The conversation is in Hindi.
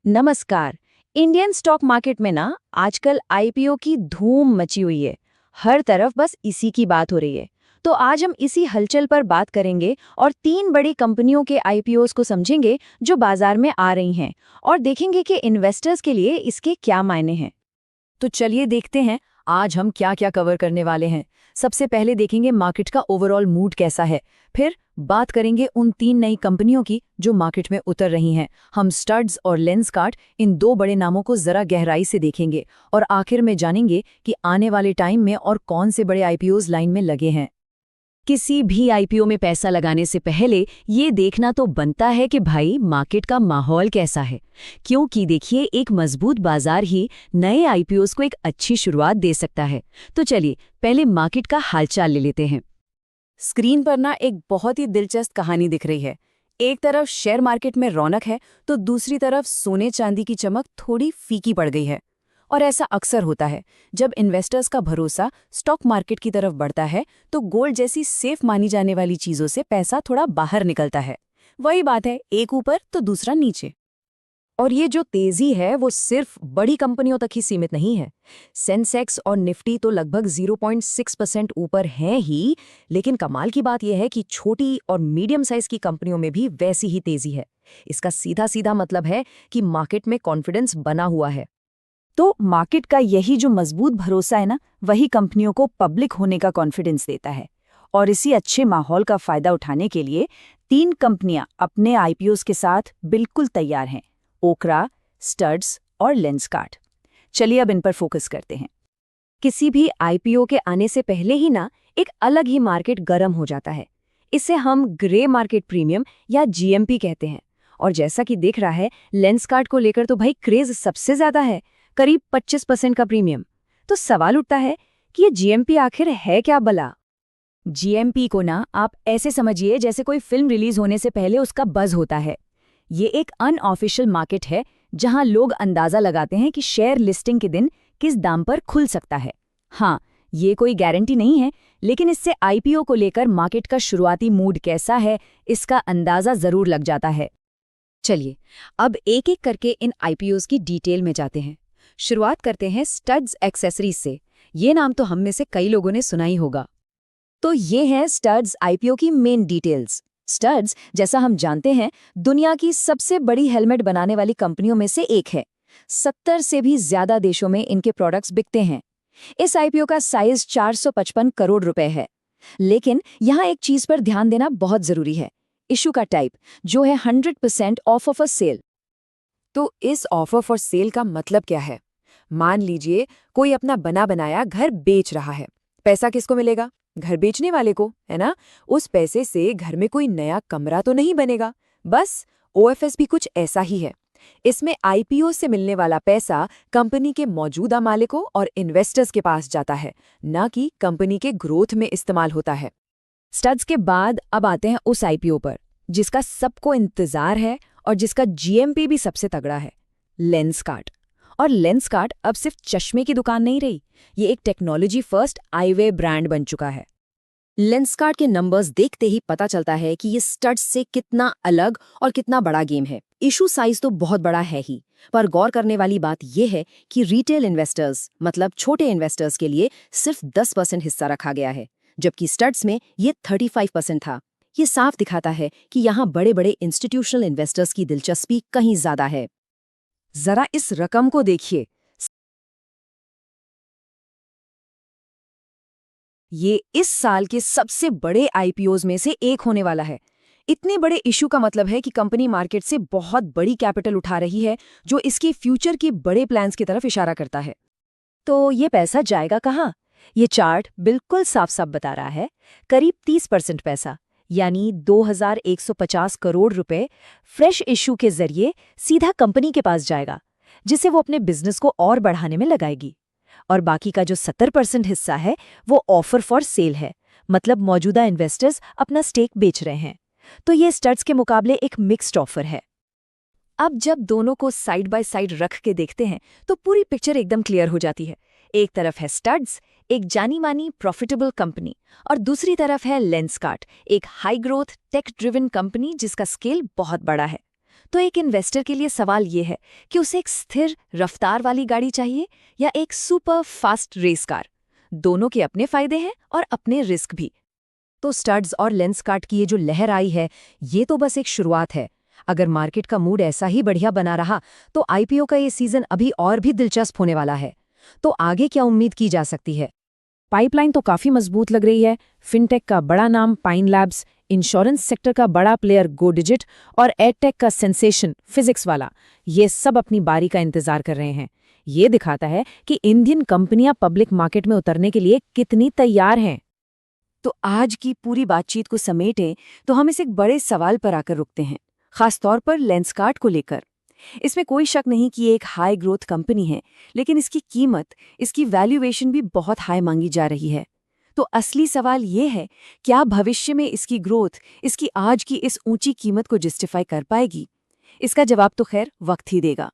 नमस्कार। इंडियन स्टॉक मार्केट में ना आजकल आईपीओ की धूम मची हुई है। हर तरफ बस इसी की बात हो रही है। तो आज हम इसी हलचल पर बात करेंगे और तीन बड़ी कंपनियों के आईपीओस को समझेंगे जो बाजार में आ रही हैं और देखेंगे कि इन्वेस्टर्स के लिए इसके क्या मायने हैं। तो चलिए देखते हैं आज हम क्या क्या कवर करने वाले हैं। सबसे पहले देखेंगे मार्केट का ओवरऑल मूड कैसा है। फिर बात करेंगे उन तीन नई कंपनियों की जो मार्केट में उतर रही हैं। हम स्टड्स और लेंसकार्ट इन दो बड़े नामों को जरा गहराई से देखेंगे और आखिर में जानेंगे कि आने वाले टाइम में और कौन से बड़े आईपीओज लाइन में लगे हैं। किसी भी आईपीओ में पैसा लगाने से पहले ये देखना तो बनता है कि भाई मार्केट का माहौल कैसा है, क्योंकि देखिए एक मजबूत बाजार ही नए आईपीओस को एक अच्छी शुरुआत दे सकता है। तो चलिए पहले मार्केट का हालचाल ले लेते हैं। स्क्रीन पर ना एक बहुत ही दिलचस्प कहानी दिख रही है। एक तरफ शेयर मार्केट में रौनक है तो दूसरी तरफ सोने चांदी की चमक थोड़ी फीकी पड़ गई है। और ऐसा अक्सर होता है जब इन्वेस्टर्स का भरोसा स्टॉक मार्केट की तरफ बढ़ता है तो गोल्ड जैसी सेफ मानी जाने वाली चीजों से पैसा थोड़ा बाहर निकलता है। वही बात है, एक ऊपर तो दूसरा नीचे। और ये जो तेजी है वो सिर्फ बड़ी कंपनियों तक ही सीमित नहीं है। सेंसेक्स और निफ्टी तो लगभग 0.6% ऊपर हैं ही, लेकिन कमाल की बात यह है कि छोटी और मीडियम साइज की कंपनियों में भी वैसी ही तेजी है। इसका सीधा सीधा मतलब है कि मार्केट में कॉन्फिडेंस बना हुआ है। तो मार्केट का यही जो मजबूत भरोसा है ना, वही कंपनियों को पब्लिक होने का कॉन्फिडेंस देता है। और इसी अच्छे माहौल का फायदा उठाने के लिए तीन कंपनियां अपने आईपीओस के साथ बिल्कुल तैयार हैं: ओकरा, स्टड्स और लेंसकार्ट। चलिए अब इन पर फोकस करते हैं। किसी भी आईपीओ के आने से पहले ही ना एक अलग ही मार्केट गर्म हो जाता है। इसे हम ग्रे मार्केट प्रीमियम या जीएमपी कहते हैं। और जैसा कि दिख रहा है, लेंसकार्ट को लेकर तो भाई क्रेज सबसे ज्यादा है, करीब 25% का प्रीमियम। तो सवाल उठता है कि ये जीएमपी आखिर है क्या भला। जीएमपी को ना आप ऐसे समझिए जैसे कोई फिल्म रिलीज होने से पहले उसका बज़ होता है। ये एक अनऑफिशियल मार्केट है जहां लोग अंदाजा लगाते हैं कि शेयर लिस्टिंग के दिन किस दाम पर खुल सकता है। हाँ, ये कोई गारंटी नहीं है, लेकिन इससे आईपीओ को लेकर मार्केट का शुरुआती मूड कैसा है इसका अंदाजा जरूर लग जाता है। चलिए अब एक एक करके इन आईपीओस की डिटेल में जाते हैं। शुरुआत करते हैं स्टड्स एक्सेसरीज से। ये नाम तो हम में से कई लोगों ने सुना ही होगा। तो ये हैं स्टड्स आईपीओ की मेन डिटेल्स। स्टड्स, जैसा हम जानते हैं, दुनिया की सबसे बड़ी हेलमेट बनाने वाली कंपनियों में से एक है। 70 से भी ज्यादा देशों में इनके प्रोडक्ट्स बिकते हैं। इस आईपीओ का साइज 455 करोड़ रुपए है। लेकिन यहाँ एक चीज पर ध्यान देना बहुत जरूरी है। इशू का टाइप, जो है 100% ऑफर फॉर सेल। तो इस ऑफर फॉर सेल का मतलब क्या है? मान लीजिए कोई अपना बना बनाया घर बेच रहा है। पैसा किसको मिलेगा? घर बेचने वाले को, है ना? उस पैसे से घर में कोई नया कमरा तो नहीं बनेगा। बस ओएफएस भी कुछ ऐसा ही है। इसमें आईपीओ से मिलने वाला पैसा कंपनी के मौजूदा मालिकों और इन्वेस्टर्स के पास जाता है, न कि कंपनी के ग्रोथ में इस्तेमाल होता है। स्टड्स के बाद अब आते हैं उस आईपीओ पर जिसका सबको इंतजार है और जिसका जीएमपी भी सबसे तगड़ा है, लेंसकार्ट। और लेंसकार्ट अब सिर्फ चश्मे की दुकान नहीं रही, ये एक टेक्नोलॉजी फर्स्ट आईवे ब्रांड बन चुका है। लेंसकार्ट के नंबर्स देखते ही पता चलता है कि ये स्टड्स से कितना अलग और कितना बड़ा गेम है। इशू साइज तो बहुत बड़ा है ही, पर गौर करने वाली बात यह है कि रिटेल इन्वेस्टर्स, मतलब छोटे इन्वेस्टर्स के लिए सिर्फ 10% हिस्सा रखा गया है, जबकि स्टड्स में ये 35% था। ये साफ दिखाता है कि यहाँ बड़े बड़े इंस्टीट्यूशनल इन्वेस्टर्स की दिलचस्पी कहीं ज्यादा है। जरा इस रकम को देखिए। ये इस साल के सबसे बड़े आईपीओज में से एक होने वाला है। इतने बड़े इशू का मतलब है कि कंपनी मार्केट से बहुत बड़ी कैपिटल उठा रही है, जो इसके फ्यूचर के बड़े प्लान्स की तरफ इशारा करता है। तो ये पैसा जाएगा कहाँ? ये चार्ट बिल्कुल साफ साफ बता रहा है। करीब 30% पैसा, यानी 2150 करोड़ रुपए फ्रेश इशू के जरिए सीधा कंपनी के पास जाएगा, जिसे वो अपने बिजनेस को और बढ़ाने में लगाएगी। और बाकी का जो 70% हिस्सा है वो ऑफर फॉर सेल है, मतलब मौजूदा इन्वेस्टर्स अपना स्टेक बेच रहे हैं। तो ये स्टड्स के मुकाबले एक मिक्स्ड ऑफर है। अब जब दोनों को साइड बाय साइड रख के देखते हैं तो पूरी पिक्चर एकदम क्लियर हो जाती है। एक तरफ है स्टड्स, एक जानी मानी प्रॉफिटेबल कंपनी, और दूसरी तरफ है लेंसकार्ट, एक high growth tech driven company जिसका स्केल बहुत बड़ा है। तो एक इन्वेस्टर के लिए सवाल ये है कि उसे एक स्थिर रफ्तार वाली गाड़ी चाहिए या एक सुपर फास्ट रेस कार। दोनों के अपने फायदे हैं और अपने रिस्क भी। तो स्टड्स और लेंस कार्ट की ये जो लहर आई है, ये तो बस एक शुरुआत है। अगर मार्केट का मूड ऐसा ही बढ़िया बना रहा तो आईपीओ का ये सीजन अभी और भी दिलचस्प होने वाला है। तो आगे क्या उम्मीद की जा सकती है? पाइपलाइन तो काफी मजबूत लग रही है। फिनटेक का बड़ा नाम पाइन लैब्स, इंश्योरेंस सेक्टर का बड़ा प्लेयर गो डिजिट और एडटेक का सेंसेशन फिजिक्स वाला, ये सब अपनी बारी का इंतजार कर रहे हैं। ये दिखाता है कि इंडियन कंपनियां पब्लिक मार्केट में उतरने के लिए कितनी तैयार हैं। तो आज की पूरी बातचीत को समेटें तो हम इस एक बड़े सवाल पर आकर रुकते हैं, खासतौर पर लेंसकार्ट को लेकर। इसमें कोई शक नहीं कि ये एक हाई ग्रोथ कंपनी है, लेकिन इसकी कीमत, इसकी वैल्यूएशन भी बहुत हाई मांगी जा रही है। तो असली सवाल ये है, क्या भविष्य में इसकी ग्रोथ इसकी आज की इस ऊंची कीमत को जस्टिफाई कर पाएगी? इसका जवाब तो खैर वक्त ही देगा।